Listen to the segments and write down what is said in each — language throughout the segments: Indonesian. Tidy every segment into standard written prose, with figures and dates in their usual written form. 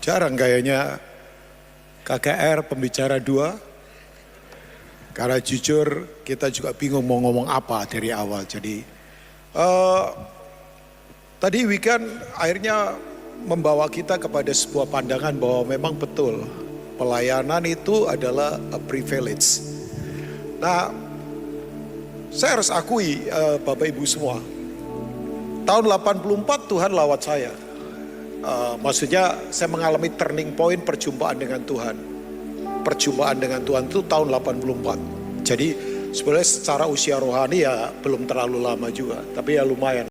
Jarang kayaknya KKR pembicara dua. Karena jujur kita juga bingung mau ngomong apa dari awal. Jadi tadi weekend akhirnya membawa kita kepada sebuah pandangan bahwa memang betul pelayanan itu adalah a privilege. Nah, saya harus akui Bapak Ibu semua, tahun 84 Tuhan lawat saya. Maksudnya saya mengalami turning point perjumpaan dengan Tuhan. Perjumpaan dengan Tuhan itu tahun 84. Jadi sebenarnya secara usia rohani ya belum terlalu lama juga, tapi ya lumayan.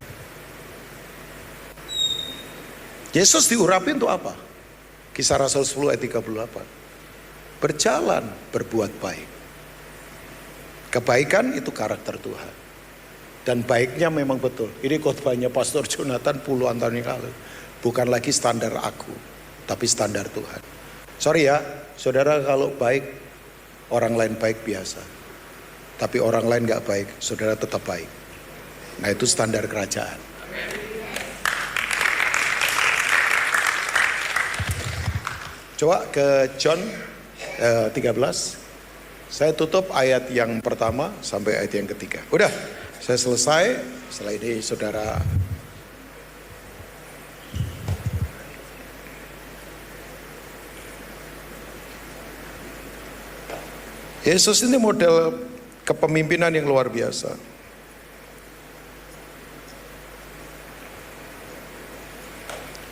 Yesus diurapi untuk apa? Kisah Rasul 10 ayat 38. Berjalan berbuat baik. Kebaikan itu karakter Tuhan. Dan baiknya memang betul. Ini khotbahnya Pastor Jonathan puluhan tahun yang lalu. Bukan lagi standar aku, tapi standar Tuhan. Sorry ya, saudara, kalau baik, orang lain baik biasa. Tapi orang lain gak baik, saudara tetap baik. Nah, itu standar kerajaan. Coba ke John 13. Saya tutup ayat yang pertama sampai ayat yang ketiga. Udah, saya selesai. Setelah ini saudara Yesus ini model kepemimpinan yang luar biasa.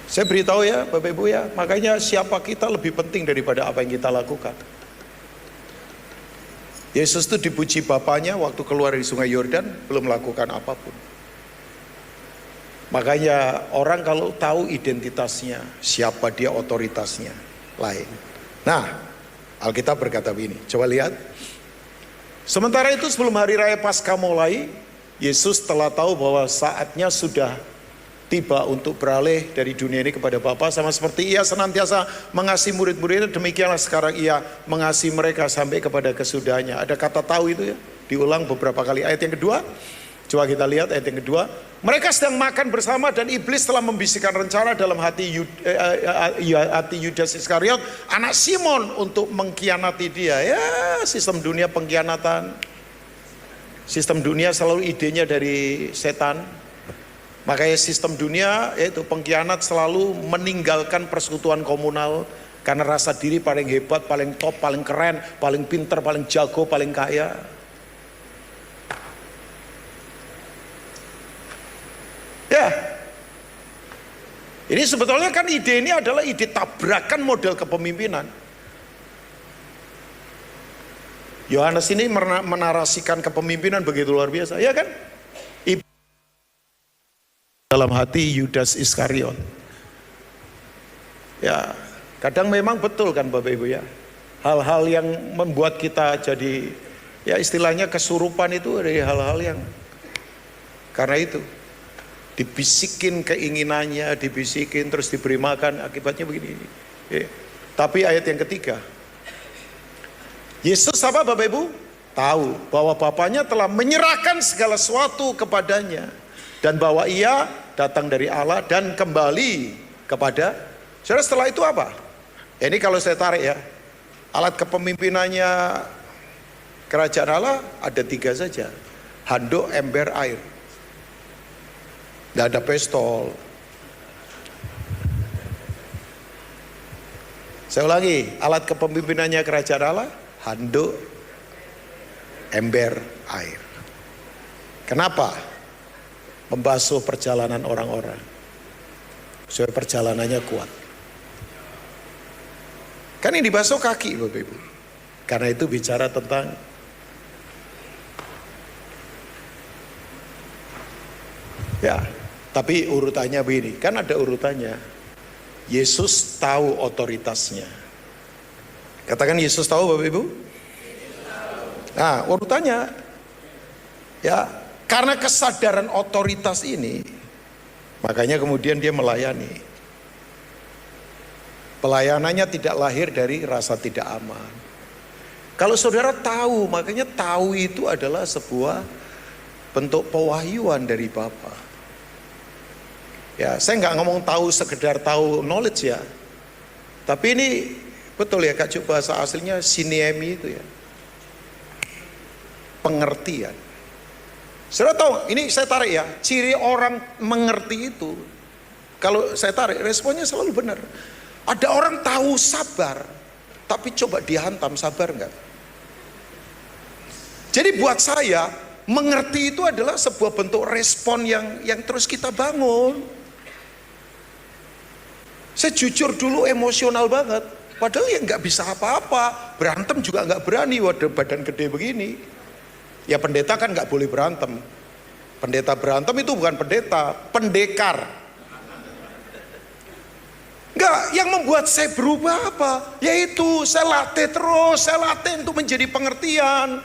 Saya beritahu ya Bapak Ibu ya, makanya siapa kita lebih penting daripada apa yang kita lakukan. Yesus itu dipuji Bapaknya waktu keluar dari sungai Yordan, belum melakukan apapun. Makanya orang kalau tahu identitasnya, siapa dia, otoritasnya, lain. Nah, Alkitab berkata begini, coba lihat. Sementara itu sebelum hari raya Paskah mulai, Yesus telah tahu bahwa saatnya sudah tiba untuk beralih dari dunia ini kepada Bapa. Sama seperti ia senantiasa mengasihi murid-muridnya, demikianlah sekarang ia mengasihi mereka sampai kepada kesudahannya. Ada kata tahu itu ya, diulang beberapa kali. Ayat yang kedua, coba kita lihat ayat yang kedua. Mereka sedang makan bersama dan iblis telah membisikkan rencana dalam hati Yudas Iskariot, anak Simon, untuk mengkhianati dia. Ya, sistem dunia pengkhianatan. Sistem dunia selalu idenya dari setan. Makanya sistem dunia yaitu pengkhianat selalu meninggalkan persekutuan komunal karena rasa diri paling hebat, paling top, paling keren, paling pinter, paling jago, paling kaya. Ya, ini sebetulnya kan ide ini adalah ide tabrakan model kepemimpinan. Yohanes ini menarasikan kepemimpinan begitu luar biasa, ya kan? Dalam hati Yudas Iskariot. Ya, kadang memang betul kan Bapak Ibu ya. Hal-hal yang membuat kita jadi, ya istilahnya kesurupan itu dari hal-hal yang karena itu. Dibisikin keinginannya, dibisikin terus diberi makan, akibatnya begini. Ya. Tapi ayat yang ketiga, Yesus apa Bapak Ibu? Tahu bahwa Bapaknya telah menyerahkan segala sesuatu kepadanya. Dan bahwa ia datang dari Allah dan kembali kepada. Saudara, setelah itu apa? Ini kalau saya tarik ya, alat kepemimpinannya kerajaan Allah ada 3 saja. Handuk, ember, air. Tidak ada pistol. Saya ulangi, alat kepemimpinannya kerajaan Allah, handuk, ember, air. Kenapa? Membasuh perjalanan orang-orang supaya perjalanannya kuat. Kan ini dibasuh kaki Bapak Ibu. Karena itu bicara tentang ya. Tapi urutannya begini, kan ada urutannya. Yesus tahu otoritasnya. Katakan Yesus tahu Bapak Ibu. Nah urutannya, ya karena kesadaran otoritas ini, makanya kemudian dia melayani. Pelayanannya tidak lahir dari rasa tidak aman. Kalau saudara tahu, makanya tahu itu adalah sebuah bentuk pewahyuan dari Bapa. Ya, saya nggak ngomong tahu sekedar tahu knowledge ya. Tapi ini betul ya Kak Cuk, bahasa aslinya siniemi itu ya. Pengertian. Saudara tahu, ini saya tarik ya, ciri orang mengerti itu, kalau saya tarik responnya selalu benar. Ada orang tahu sabar, tapi coba dihantam, sabar enggak? Jadi buat saya, mengerti itu adalah sebuah bentuk respon yang terus kita bangun. Saya jujur dulu emosional banget, padahal ya nggak bisa apa-apa, berantem juga nggak berani, waduh badan gede begini. Ya pendeta kan nggak boleh berantem. Pendeta berantem itu bukan pendeta, pendekar. Enggak, yang membuat saya berubah apa? Yaitu saya latih terus, saya latih untuk menjadi pengertian.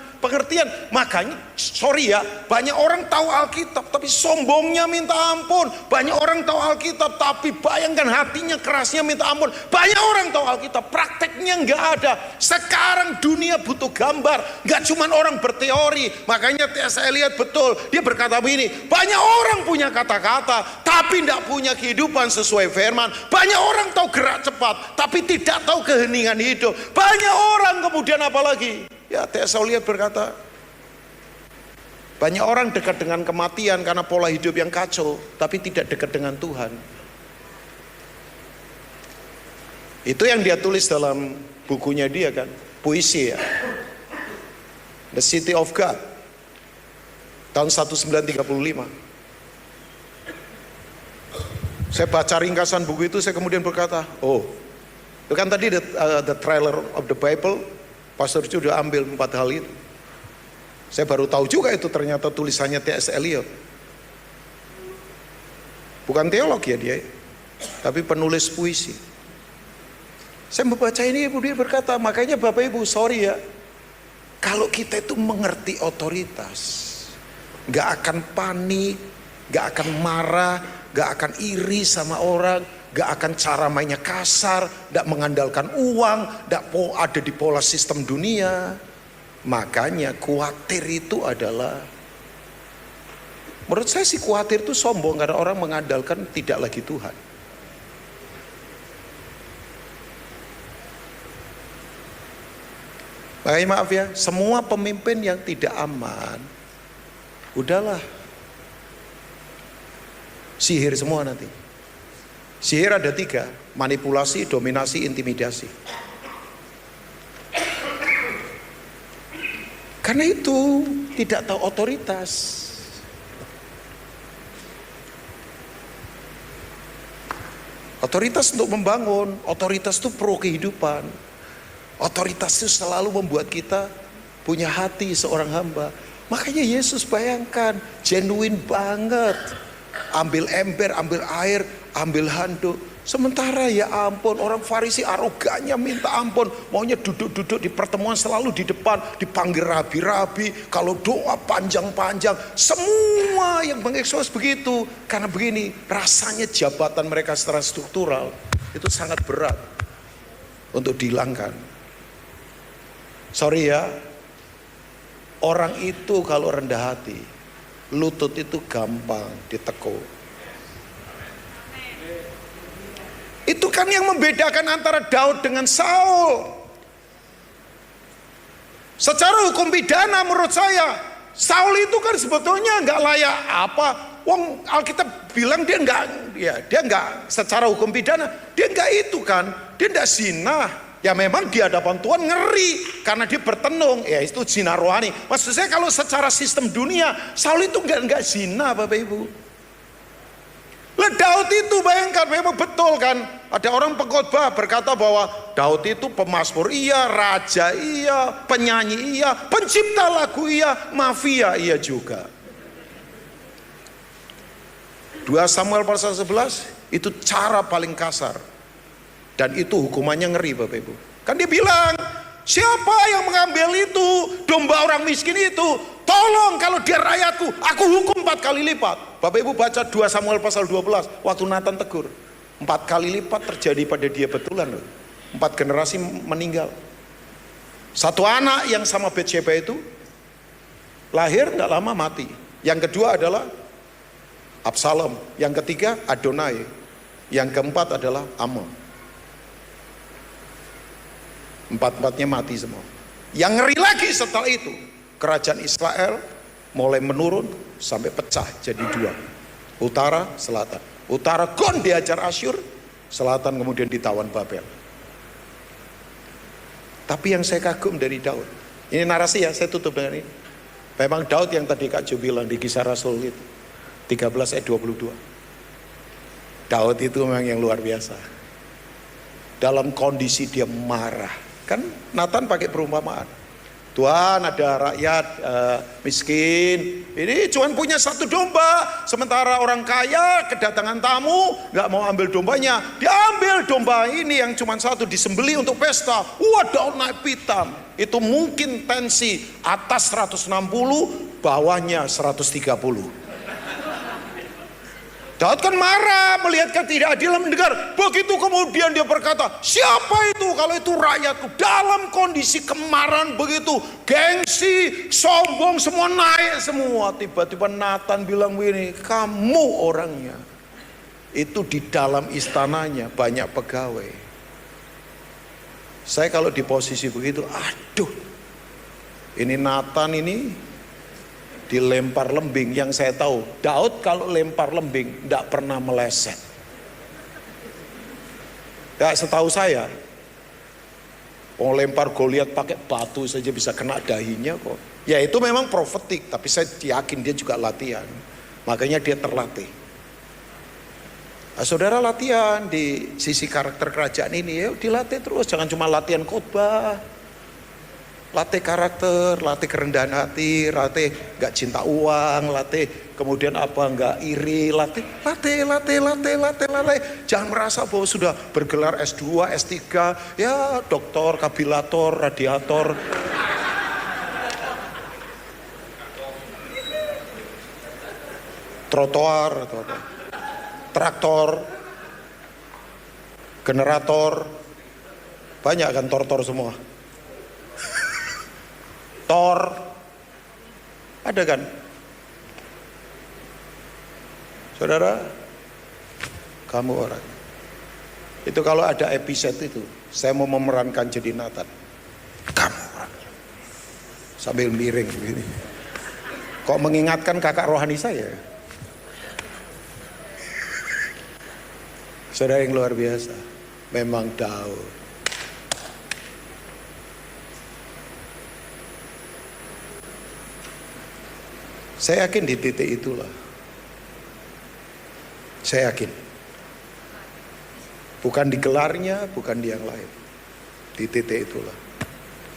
Makanya sorry ya, banyak orang tahu Alkitab tapi sombongnya minta ampun. Banyak orang tahu Alkitab tapi bayangkan hatinya kerasnya minta ampun. Banyak orang tahu Alkitab, prakteknya nggak ada. Sekarang dunia butuh gambar, nggak cuma orang berteori. Makanya saya lihat betul, dia berkata begini, banyak orang punya kata-kata tapi tidak punya kehidupan sesuai firman. Banyak orang tahu gerak cepat tapi tidak tahu keheningan hidup. Banyak orang kemudian apa lagi? Ya, saya lihat berkata, banyak orang dekat dengan kematian karena pola hidup yang kacau, tapi tidak dekat dengan Tuhan. Itu yang dia tulis dalam bukunya dia kan, puisi ya, The City of God, tahun 1935. Saya baca ringkasan buku itu, saya kemudian berkata, oh, itu kan tadi the trailer of the Bible. Pastor sudah ambil 4 hal itu. Saya baru tahu juga itu ternyata tulisannya T.S. Eliot. Bukan teolog ya dia, tapi penulis puisi. Saya membaca ini, dia berkata, makanya Bapak Ibu sorry ya, kalau kita itu mengerti otoritas, gak akan panik, gak akan marah, gak akan iri sama orang, gak akan cara mainnya kasar, gak mengandalkan uang, gak ada di pola sistem dunia. Makanya khawatir itu adalah, menurut saya sih khawatir itu sombong karena orang mengandalkan tidak lagi Tuhan. Makanya maaf ya, semua pemimpin yang tidak aman, udahlah, sihir semua nanti. Sihir ada 3, manipulasi, dominasi, intimidasi. Karena itu tidak tahu otoritas. Otoritas untuk membangun, otoritas itu pro kehidupan. Otoritas itu selalu membuat kita punya hati seorang hamba. Makanya Yesus bayangkan, genuine banget. Ambil ember, ambil air, ambil handuk. Sementara ya ampun, orang Farisi arogannya minta ampun, maunya duduk-duduk di pertemuan selalu di depan, dipanggil rabi-rabi, kalau doa panjang-panjang. Semua yang mengekspos begitu. Karena begini, rasanya jabatan mereka secara struktural itu sangat berat untuk dihilangkan. Sorry ya, orang itu kalau rendah hati, lutut itu gampang ditekuk. Itu kan yang membedakan antara Daud dengan Saul. Secara hukum pidana menurut saya, Saul itu kan sebetulnya nggak layak apa. Wong Alkitab bilang dia nggak secara hukum pidana, dia nggak itu kan, dia nggak zina. Ya memang di hadapan Tuhan ngeri karena dia bertenung, ya itu zina rohani. Maksud saya kalau secara sistem dunia, Saul itu nggak zina, Bapak Ibu. Lah Daud itu bayangkan, memang betul kan, ada orang pengkhotbah berkata bahwa Daud itu pemazmur iya, raja iya, penyanyi iya, pencipta lagu iya, mafia iya juga. 2 Samuel pasal 11 itu cara paling kasar. Dan itu hukumannya ngeri Bapak Ibu. Kan dia bilang, siapa yang mengambil itu, domba orang miskin itu, tolong kalau dia rakyatku, aku hukum 4 kali lipat. Bapak Ibu baca 2 Samuel pasal 12, waktu Nathan tegur, 4 kali lipat terjadi pada dia betulan loh. 4 generasi meninggal. Satu anak yang sama Betsheba itu lahir gak lama mati. Yang kedua adalah Absalom. Yang ketiga Adonai. Yang keempat adalah Amnon. Empat-empatnya mati semua. Yang ngeri lagi setelah itu, kerajaan Israel mulai menurun sampai pecah jadi dua. Utara, selatan. Utara Gon diajar Asyur, selatan kemudian ditawan Babel. Tapi yang saya kagum dari Daud, ini narasi ya, saya tutup dengan ini. Memang Daud yang tadi Kak Jo bilang di Kisah Rasul itu 13 ayat 22. Daud itu memang yang luar biasa. Dalam kondisi dia marah. Kan Nathan pakai perumpamaan. Tuhan, ada rakyat miskin, ini cuma punya satu domba, sementara orang kaya kedatangan tamu, nggak mau ambil dombanya, diambil domba ini yang cuma satu, disembeli untuk pesta. Wah, Daud naik pitam. Itu mungkin tensi atas 160, bawahnya 130. Daud kan marah melihat ketidakadilan, mendengar. Begitu kemudian dia berkata, siapa itu kalau itu rakyatku? Dalam kondisi kemarahan begitu, gengsi, sombong, semua naik semua. Tiba-tiba Nathan bilang begini, kamu orangnya. Itu di dalam istananya banyak pegawai. Saya kalau di posisi begitu, aduh, ini Nathan ini dilempar lembing. Yang saya tahu, Daud kalau lempar lembing tidak pernah meleset. Ya, setahu saya, mau lempar Goliat pakai batu saja bisa kena dahinya kok. Ya itu memang profetik, tapi saya yakin dia juga latihan. Makanya dia terlatih. Nah, saudara latihan di sisi karakter kerajaan ini, ya dilatih terus. Jangan cuma latihan khotbah. Latih karakter, latih kerendahan hati, latih gak cinta uang, latih kemudian apa gak iri, latih. Jangan merasa bahwa sudah bergelar S2, S3, ya doktor, kabilator, radiator. Trotoar atau apa. Traktor, generator, banyak kan tor semua. Tor, ada kan? Saudara, kamu orang. Itu kalau ada episode itu, saya mau memerankan jadi Nathan. Kamu orang. Sambil miring begini. Kok mengingatkan kakak rohani saya? Saudara yang luar biasa, memang Daud. Saya yakin di titik itulah. Saya yakin. Bukan di gelarnya, bukan di yang lain. Di titik itulah.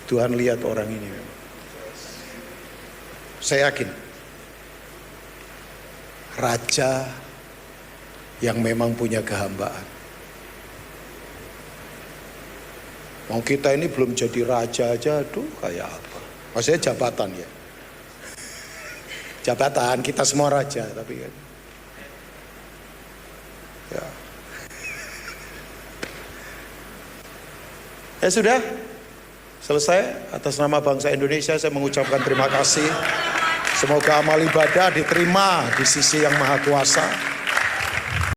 Tuhan lihat orang ini. Saya yakin. Raja yang memang punya kehambaan. Mau kita ini belum jadi raja aja, aduh kayak apa. Maksudnya jabatan ya. Jabatan, kita semua raja, tapi kan ya. Ya sudah, selesai. Atas nama bangsa Indonesia saya mengucapkan terima kasih. Semoga amal ibadah diterima di sisi yang Maha Kuasa.